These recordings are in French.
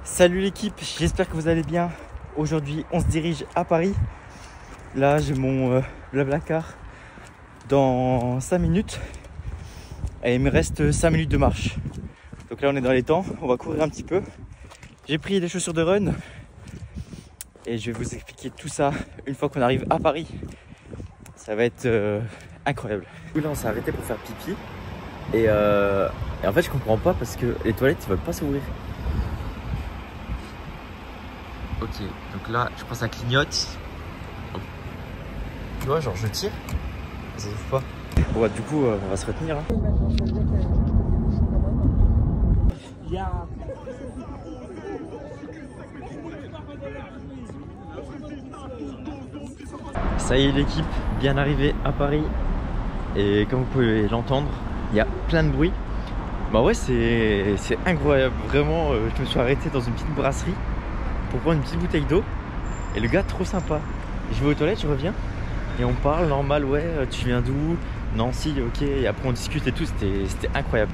Salut l'équipe, j'espère que vous allez bien. Aujourd'hui on se dirige à Paris. Là j'ai mon Blablacar dans 5 minutes. Et il me reste 5 minutes de marche. Donc là on est dans les temps, on va courir un petit peu. J'ai pris des chaussures de run. Et je vais vous expliquer tout ça une fois qu'on arrive à Paris. Ça va être incroyable. Là on s'est arrêté pour faire pipi. Et en fait je comprends pas parce que les toilettes ils veulent pas s'ouvrir. Ok, donc là, je crois que ça clignote. Tu vois, genre je tire, ça s'ouvre pas. Bon bah du coup, on va se retenir. Hein. Ça y est l'équipe, bien arrivée à Paris. Et comme vous pouvez l'entendre, il y a plein de bruit. Bah ouais, c'est incroyable. Vraiment, je me suis arrêté dans une petite brasserie pour prendre une petite bouteille d'eau. Et le gars trop sympa. Je vais aux toilettes, je reviens. Et on parle normal, ouais, tu viens d'où? Nancy, ok. Et après on discute et tout, c'était incroyable.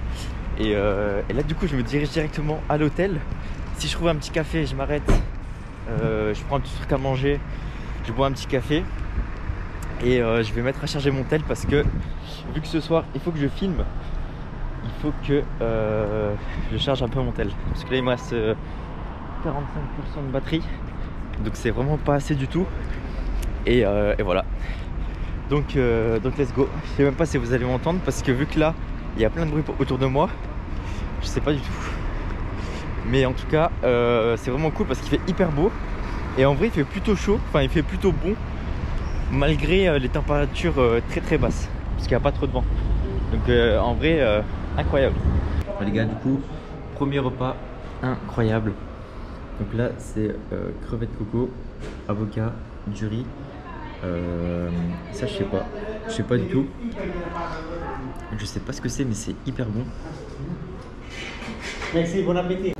Et là du coup je me dirige directement à l'hôtel. Si je trouve un petit café, je m'arrête. Je prends un petit truc à manger. Je bois un petit café. Et je vais mettre à charger mon tel parce que vu que ce soir il faut que je filme, il faut que je charge un peu mon tel. Parce que là il me reste 45% de batterie, donc c'est vraiment pas assez du tout. Et voilà. Donc let's go. Je sais même pas si vous allez m'entendre parce que vu que là il y a plein de bruit autour de moi, je sais pas du tout. Mais en tout cas c'est vraiment cool parce qu'il fait hyper beau. Et en vrai il fait plutôt chaud, enfin il fait plutôt bon malgré les températures très basses parce qu'il n'y a pas trop de vent. Donc en vrai incroyable. Les gars, du coup premier repas incroyable. Donc là c'est crevettes coco, avocat, du riz. Ça je sais pas du tout. Je sais pas ce que c'est mais c'est hyper bon. Merci, bon appétit.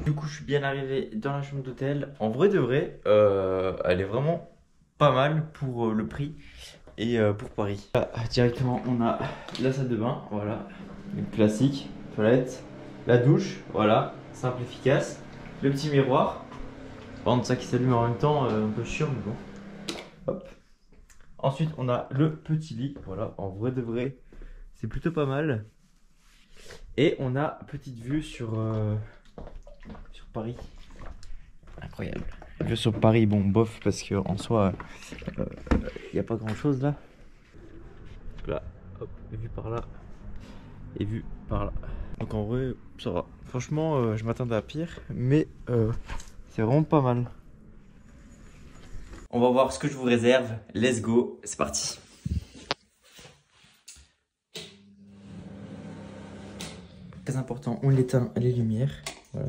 Du coup je suis bien arrivé dans la chambre d'hôtel. En vrai de vrai elle est vraiment pas mal pour le prix et pour Paris. Là, directement on a la salle de bain, voilà, le classique, toilette, la douche, voilà, simple, efficace, le petit miroir, par contre ça qui s'allume en même temps, un peu chiant mais bon. Hop. Ensuite on a le petit lit, voilà, en vrai de vrai c'est plutôt pas mal. Et on a petite vue sur Paris, incroyable. Vue sur Paris, bon bof parce que en soi il n'y a pas grand chose là. Là, hop, vue par là et vue par là. Donc en vrai ça va. Franchement je m'attendais à pire mais c'est vraiment pas mal. On va voir ce que je vous réserve. Let's go, c'est parti. Très important, on éteint les lumières. Voilà.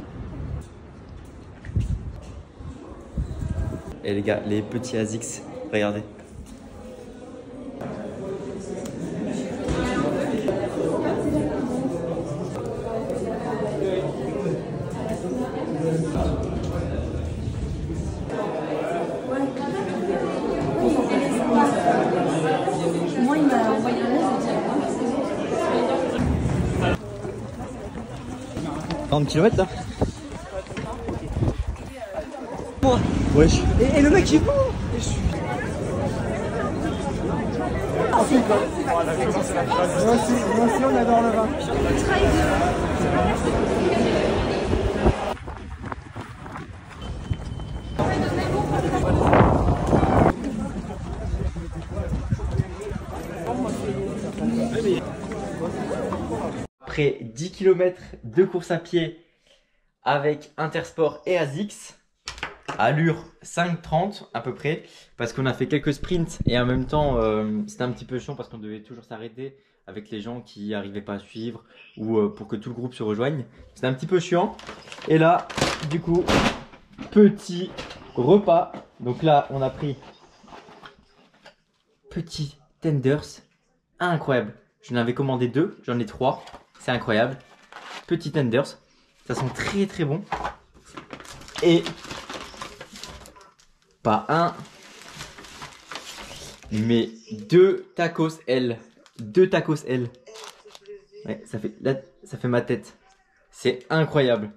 Et les gars, les petits ASICS, regardez. Moi, il m'a envoyé un mail. 40 km là. Moi. Wesh. Et le mec, il est bon. Et je suis. Moi aussi, on adore le vin. Après 10 km de course à pied avec Intersport et ASICS, allure 5,30 à peu près, parce qu'on a fait quelques sprints et en même temps c'était un petit peu chiant parce qu'on devait toujours s'arrêter avec les gens qui n'arrivaient pas à suivre ou pour que tout le groupe se rejoigne. C'était un petit peu chiant. Et là, du coup, petit repas. Donc là, on a pris petit tenders, incroyable. Je n'en avais commandé 2, j'en ai 3. C'est incroyable. Petit tenders, ça sent très bon. Et pas un, mais 2 tacos L. 2 tacos L. Ouais, ça fait, là, ça fait ma tête. C'est incroyable.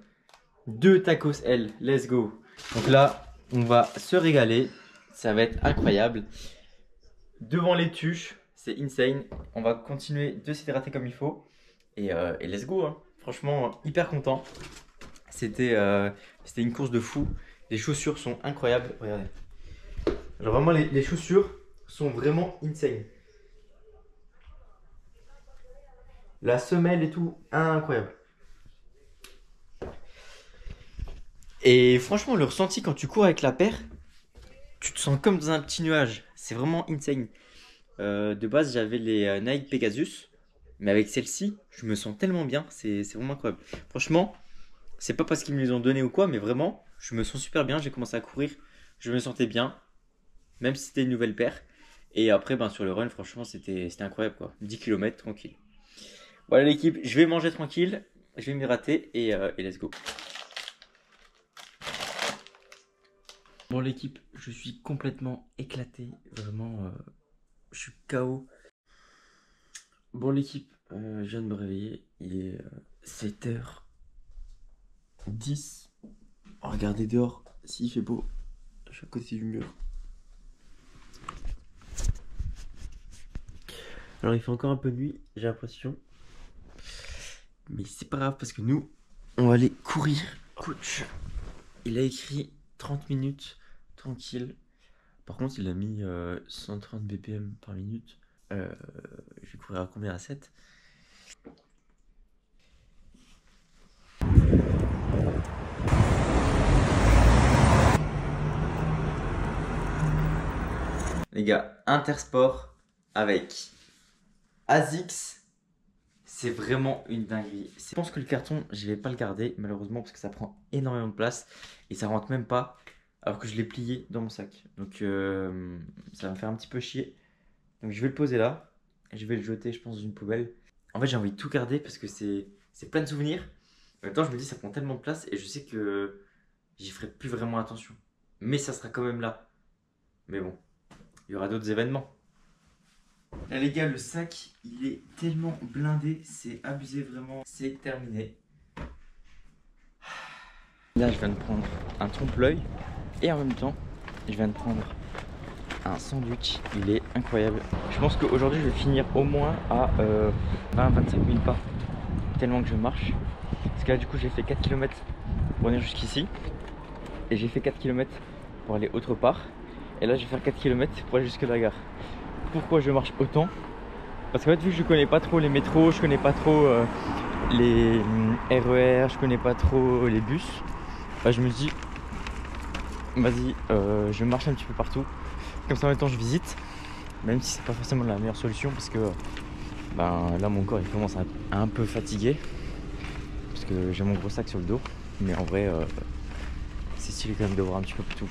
2 tacos L, let's go. Donc là, on va se régaler. Ça va être incroyable. Devant les tuches, c'est insane. On va continuer de s'hydrater comme il faut. Et let's go, hein. Franchement, hyper content. C'était une course de fou. Les chaussures sont incroyables. Regardez. Genre vraiment, les chaussures sont vraiment insane. La semelle et tout, incroyable. Et franchement, le ressenti quand tu cours avec la paire, tu te sens comme dans un petit nuage. C'est vraiment insane. De base, j'avais les Nike Pegasus. Mais avec celle-ci, je me sens tellement bien. C'est vraiment incroyable. Franchement, c'est pas parce qu'ils me les ont donnés ou quoi, mais vraiment, je me sens super bien. J'ai commencé à courir. Je me sentais bien. Même si c'était une nouvelle paire. Et après, ben, sur le run, franchement, c'était incroyable, quoi. 10 km tranquille. Voilà l'équipe, je vais manger tranquille. Je vais m'hydrater et let's go. Bon l'équipe, je suis complètement éclaté. Vraiment, je suis KO. Bon l'équipe, je viens de me réveiller. Il est 7h10. Oh, regardez dehors, s'il fait beau. Je suis à côté du mur. Alors il fait encore un peu nuit, j'ai l'impression. Mais c'est pas grave parce que nous, on va aller courir. Coach, il a écrit 30 minutes tranquille. Par contre, il a mis 130 BPM par minute. Je vais courir à combien? À 7? Les gars, Intersport avec ASICS. C'est vraiment une dinguerie. Je pense que le carton, je vais pas le garder malheureusement parce que ça prend énormément de place et ça rentre même pas alors que je l'ai plié dans mon sac. Donc ça va me faire un petit peu chier. Donc je vais le poser là. Je vais le jeter je pense dans une poubelle. En fait j'ai envie de tout garder parce que c'est plein de souvenirs. En même temps je me dis ça prend tellement de place et je sais que j'y ferai plus vraiment attention. Mais ça sera quand même là. Mais bon, il y aura d'autres événements. Là les gars, le sac il est tellement blindé, c'est abusé vraiment, c'est terminé. Là je viens de prendre un trompe-l'œil et en même temps je viens de prendre un sandwich, il est incroyable. Je pense qu'aujourd'hui je vais finir au moins à 20-25 000 pas, tellement que je marche. Parce que là du coup j'ai fait 4 km pour venir jusqu'ici et j'ai fait 4 km pour aller autre part. Et là je vais faire 4 km pour aller jusque la gare. Pourquoi je marche autant? Parce qu'en fait vu que je connais pas trop les métros, je connais pas trop les RER, je connais pas trop les bus, bah, je me dis vas-y je marche un petit peu partout, comme ça en même temps je visite, même si c'est pas forcément la meilleure solution parce que ben, là mon corps il commence à un peu fatiguer parce que j'ai mon gros sac sur le dos, mais en vrai c'est stylé quand même de voir un petit peu tout.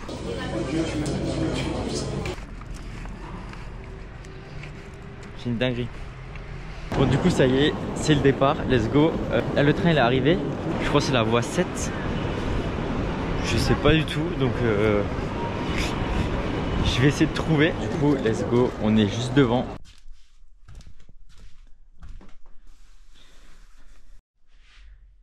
C'est une dinguerie. Bon du coup ça y est, c'est le départ, let's go. Là le train il est arrivé, je crois que c'est la voie 7. Je sais pas du tout, donc je vais essayer de trouver. Du coup let's go, on est juste devant.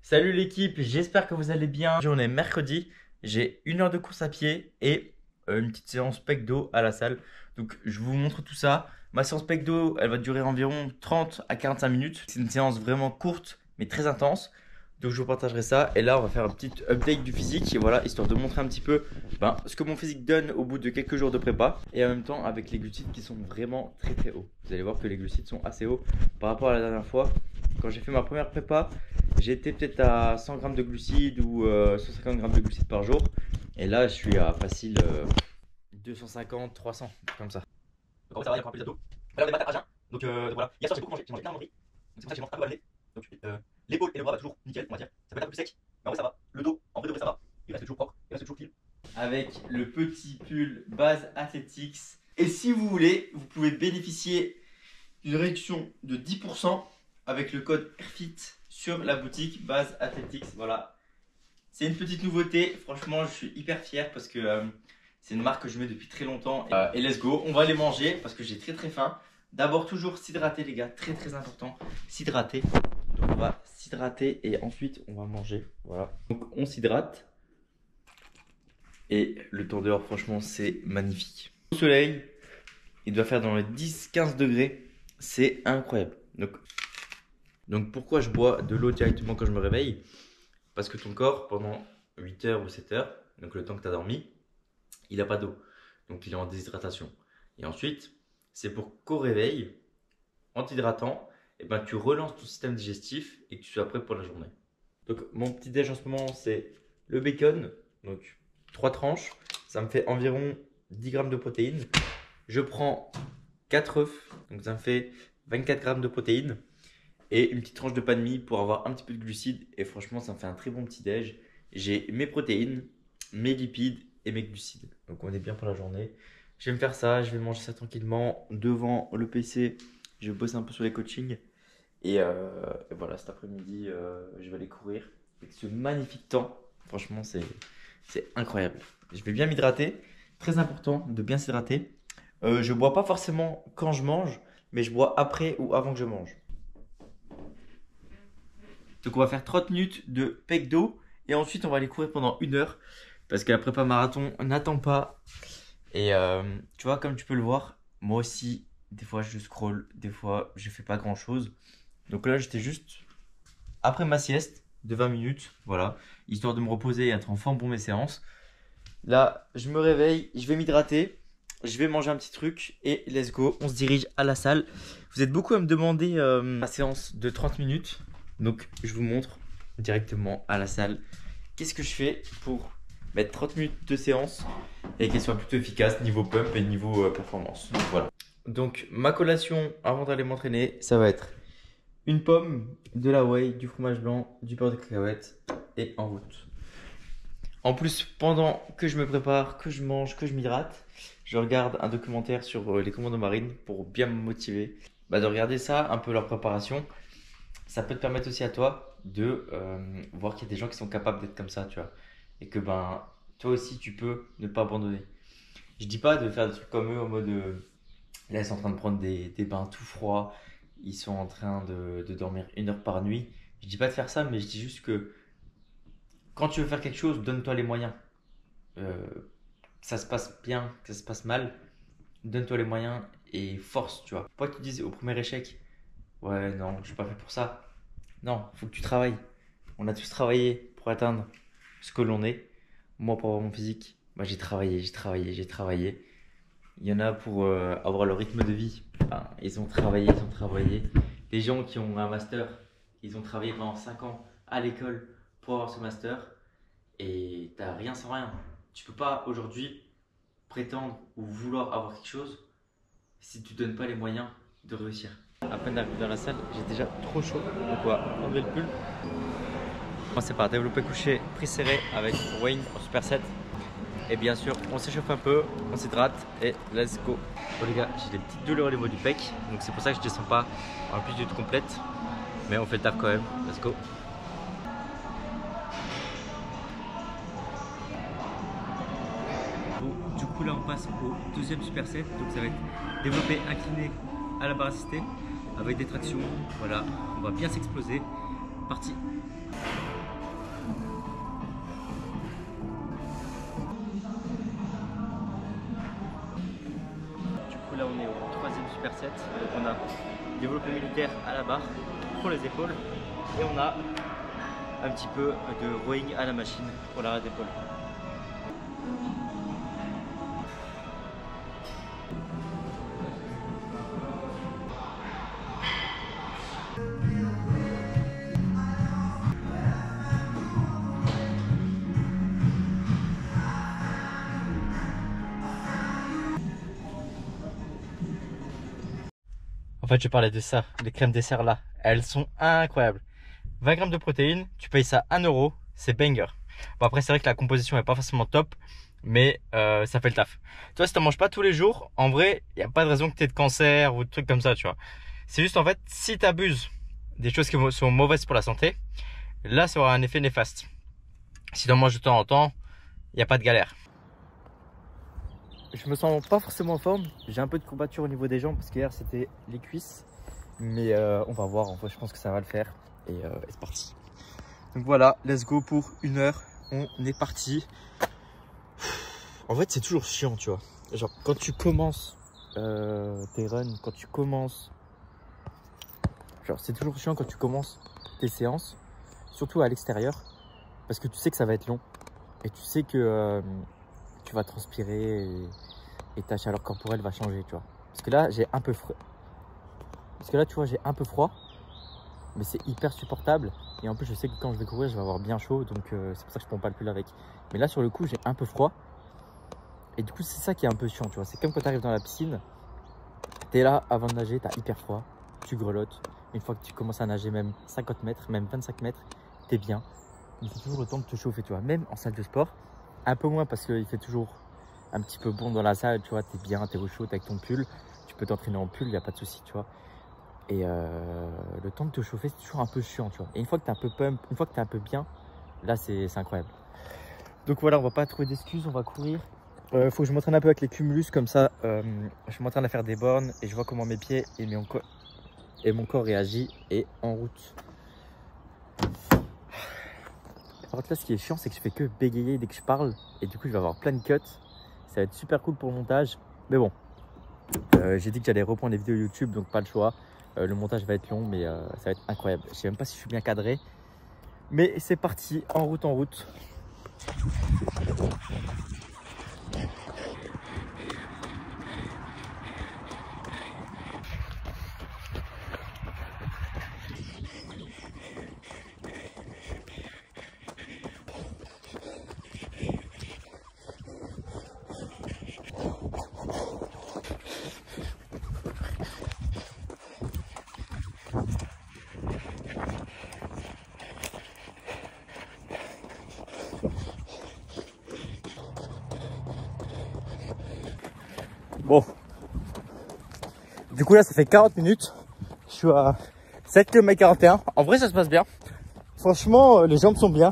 Salut l'équipe, j'espère que vous allez bien. On est mercredi, j'ai 1 heure de course à pied et une petite séance pecdo à la salle. Donc je vous montre tout ça. Ma séance pecdo, elle va durer environ 30 à 45 minutes. C'est une séance vraiment courte mais très intense. Donc je vous partagerai ça. Et là on va faire un petit update du physique. Et voilà, histoire de montrer un petit peu ce que mon physique donne au bout de quelques jours de prépa. Et en même temps avec les glucides qui sont vraiment très très hauts. Vous allez voir que les glucides sont assez hauts par rapport à la dernière fois. Quand j'ai fait ma première prépa, j'étais peut-être à 100 grammes de glucides ou 150 grammes de glucides par jour. Et là je suis à facile 250, 300, comme ça. Donc ça va, il y a encore un peu d'abdos. Là on est matin à jeun. Donc voilà, hier soir j'ai beaucoup mangé, j'ai mangé plein de riz. Donc c'est pour ça que j'ai mangé un peu à donc l'épaule et le bras va toujours nickel, on va dire. Ça peut être un peu plus sec, mais en vrai ça va. Le dos, en vrai de vrai ça va. Il reste toujours propre, il reste toujours clean. Avec le petit pull Base Athletics. Et si vous voulez, vous pouvez bénéficier d'une réduction de 10% avec le code AIRFIT sur la boutique Base Athletics. Voilà. C'est une petite nouveauté. Franchement, je suis hyper fier parce que c'est une marque que je mets depuis très longtemps. Et let's go. On va aller manger parce que j'ai très très faim. D'abord, toujours s'hydrater, les gars. Très très important. S'hydrater. Donc on va s'hydrater et ensuite on va manger. Voilà. Donc on s'hydrate. Et le temps dehors, franchement, c'est magnifique. Au soleil, il doit faire dans les 10-15 degrés. C'est incroyable. Donc pourquoi je bois de l'eau directement quand je me réveille? Parce que ton corps, pendant 8 heures ou 7 heures, donc le temps que tu as dormi, il n'a pas d'eau. Donc il est en déshydratation. Et ensuite, c'est pour qu'au réveil, en t'hydratant, eh ben, tu relances ton système digestif et que tu sois prêt pour la journée. Donc mon petit déj en ce moment, c'est le bacon. Donc 3 tranches, ça me fait environ 10 grammes de protéines. Je prends 4 œufs, donc ça me fait 24 grammes de protéines. Et une petite tranche de pain de mie pour avoir un petit peu de glucides. Et franchement, ça me fait un très bon petit déj. J'ai mes protéines, mes lipides et mes glucides. Donc on est bien pour la journée. Je vais me faire ça, je vais manger ça tranquillement devant le PC. Je vais bosser un peu sur les coachings. Et voilà, cet après-midi, je vais aller courir. Avec ce magnifique temps, franchement, c'est incroyable. Je vais bien m'hydrater. Très important de bien s'hydrater. Je bois pas forcément quand je mange, mais je bois après ou avant que je mange. Donc on va faire 30 minutes de pec d'eau et ensuite on va aller courir pendant 1 heure parce que la prépa marathon n'attend pas. Et tu vois, comme tu peux le voir, moi aussi, des fois je scroll, des fois je fais pas grand chose. Donc là j'étais juste après ma sieste de 20 minutes, voilà, histoire de me reposer et être en forme pour mes séances. Là je me réveille, je vais m'hydrater, je vais manger un petit truc et let's go, on se dirige à la salle. Vous êtes beaucoup à me demander ma séance de 30 minutes. Donc je vous montre directement à la salle qu'est-ce que je fais pour mettre 30 minutes de séance et qu'elle soit plutôt efficace niveau pump et niveau performance. Donc, voilà. Donc ma collation avant d'aller m'entraîner, ça va être une pomme, de la whey, du fromage blanc, du beurre de cacahuète et en route. En plus, pendant que je me prépare, que je mange, que je m'hydrate, je regarde un documentaire sur les commandos marines pour bien me motiver. De regarder ça, un peu leur préparation. Ça peut te permettre aussi à toi de voir qu'il y a des gens qui sont capables d'être comme ça, tu vois. Et que toi aussi, tu peux ne pas abandonner. Je dis pas de faire des trucs comme eux en mode là, ils sont en train de prendre des bains tout froids. Ils sont en train de dormir 1 heure par nuit. Je dis pas de faire ça, mais je dis juste que quand tu veux faire quelque chose, donne-toi les moyens. Que ça se passe bien, que ça se passe mal, donne-toi les moyens et force, tu vois. Pas que tu dises au premier échec, ouais, non, je suis pas fait pour ça. Non, il faut que tu travailles. On a tous travaillé pour atteindre ce que l'on est. Moi, pour avoir mon physique, j'ai travaillé. Il y en a pour avoir le rythme de vie. Ils ont travaillé. Les gens qui ont un master, ils ont travaillé pendant 5 ans à l'école pour avoir ce master. Et tu n'as rien sans rien. Tu peux pas aujourd'hui prétendre ou vouloir avoir quelque chose si tu ne donnes pas les moyens de réussir. À peine d'arriver dans la salle, j'ai déjà trop chaud. Donc on va enlever le pull. On commence par développé couché prise serré avec Wayne en superset. Et bien sûr, on s'échauffe un peu, on s'hydrate et let's go. Bon les gars, j'ai des petites douleurs au niveau du pec. Donc c'est pour ça que je descends pas en amplitude complète. Mais on fait le taf quand même. Let's go. Bon, du coup là on passe au deuxième superset. Donc ça va être développé incliné à la barre assistée avec des tractions. Voilà, on va bien s'exploser. Parti. Du coup là on est au troisième superset. Donc on a développé militaire à la barre pour les épaules et on a un petit peu de rowing à la machine pour l'arrêt d'épaule. En fait, je parlais de ça, les crèmes dessert là, elles sont incroyables. 20 grammes de protéines, tu payes ça 1 €, c'est banger. Bon après c'est vrai que la composition est pas forcément top, mais ça fait le taf. Tu vois, si tu n'en manges pas tous les jours, en vrai, il n'y a pas de raison que tu aies de cancer ou de trucs comme ça, tu vois. C'est juste en fait, si tu abuses des choses qui sont mauvaises pour la santé, là ça aura un effet néfaste. Si tu en manges de temps en temps, il n'y a pas de galère. Je me sens pas forcément en forme, j'ai un peu de courbature au niveau des jambes parce qu'hier c'était les cuisses, mais on va voir, en fait je pense que ça va le faire. et c'est parti. Donc voilà, let's go pour 1 heure. On est parti. En fait, c'est toujours chiant, tu vois. Genre, quand tu commences tes runs, quand tu commences... Genre, c'est toujours chiant quand tu commences tes séances, surtout à l'extérieur, parce que tu sais que ça va être long. Et tu sais que tu vas transpirer et ta chaleur corporelle va changer, tu vois. Parce que là, j'ai un peu froid. Parce que là, tu vois, j'ai un peu froid, mais c'est hyper supportable. Et en plus, je sais que quand je vais courir, je vais avoir bien chaud, donc c'est pour ça que je prends pas le pull avec. Mais là, sur le coup, j'ai un peu froid. Et du coup, c'est ça qui est un peu chiant, tu vois. C'est comme quand tu arrives dans la piscine, tu es là avant de nager, tu as hyper froid, tu grelottes. Une fois que tu commences à nager même 50 mètres, même 25 mètres, tu es bien. Il fait toujours le temps de te chauffer, tu vois. Même en salle de sport, un peu moins parce qu'il fait toujours un petit peu bon dans la salle, tu vois. Tu es bien, tu es au chaud avec ton pull. Tu peux t'entraîner en pull, il n'y a pas de souci, tu vois. Et le temps de te chauffer, c'est toujours un peu chiant, tu vois. Et une fois que tu es un peu pump, une fois que tu es un peu bien, là, c'est incroyable. Donc voilà, on va pas trouver d'excuses, on va courir. Faut que je m'entraîne un peu avec les cumulus, comme ça, je m'entraîne à faire des bornes et je vois comment mes pieds et mon corps réagit et en route. Par contre là, ce qui est chiant, c'est que je fais que bégayer dès que je parle et du coup, je vais avoir plein de cuts. Ça va être super cool pour le montage, mais bon, j'ai dit que j'allais reprendre les vidéos YouTube, donc pas le choix. Le montage va être long, mais ça va être incroyable. Je sais même pas si je suis bien cadré, mais c'est parti, en route, en route. Bon, du coup là ça fait 40 minutes, je suis à 7 km 41, en vrai ça se passe bien, franchement les jambes sont bien,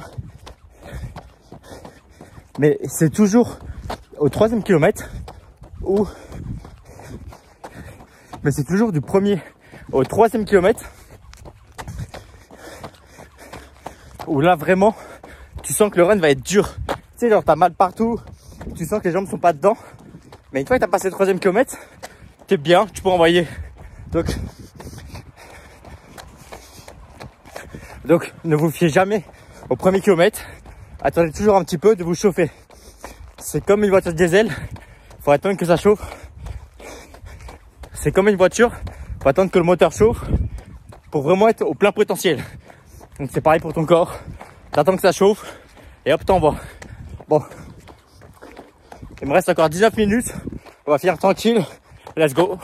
mais c'est toujours au 3e kilomètre où, mais c'est toujours du 1er au 3e kilomètre où là vraiment tu sens que le run va être dur, tu sais genre t'as mal partout, tu sens que les jambes sont pas dedans. Mais une fois que tu as passé le 3e kilomètre, tu es bien, tu peux envoyer. Donc, ne vous fiez jamais au 1er kilomètre. Attendez toujours un petit peu de vous chauffer. C'est comme une voiture diesel, il faut attendre que ça chauffe. C'est comme une voiture, il faut attendre que le moteur chauffe pour vraiment être au plein potentiel. Donc c'est pareil pour ton corps. Tu attends que ça chauffe et hop, t'envoies. Bon. Il me reste encore 19 minutes. On va finir tranquille. Let's go.